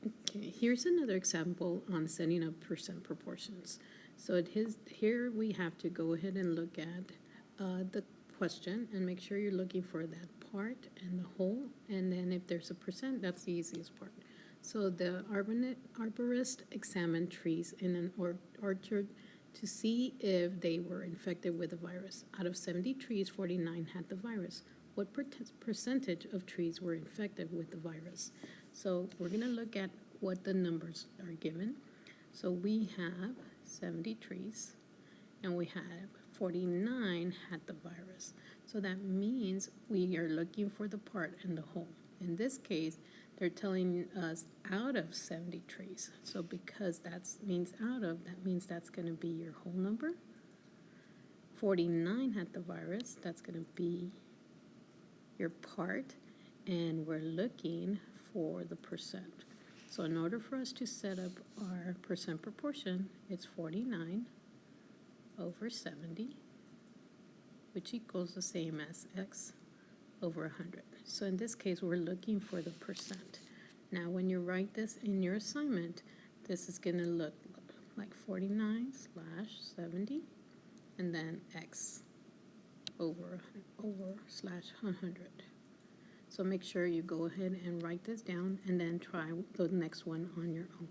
Okay, here's another example on setting up percent proportions. So here we have to go ahead and look at the question and make sure you're looking for that part and the whole, and then if there's a percent, that's the easiest part. So the arborist examined trees in an orchard to see if they were infected with the virus. Out of 70 trees, 49 had the virus. What percentage of trees were infected with the virus? So we're going to look at what the numbers are given. So we have 70 trees, and we have 49 had the virus. So that means we are looking for the part and the whole. In this case, they're telling us out of 70 trees. So because that means out of, that means that's going to be your whole number. 49 had the virus, that's going to be your part, and we're looking for the percent. So in order for us to set up our percent proportion, it's 49 over 70, which equals the same as x over 100. So in this case, we're looking for the percent. Now, when you write this in your assignment, this is going to look like 49 / 70, and then x over / 100. So make sure you go ahead and write this down and then try the next one on your own.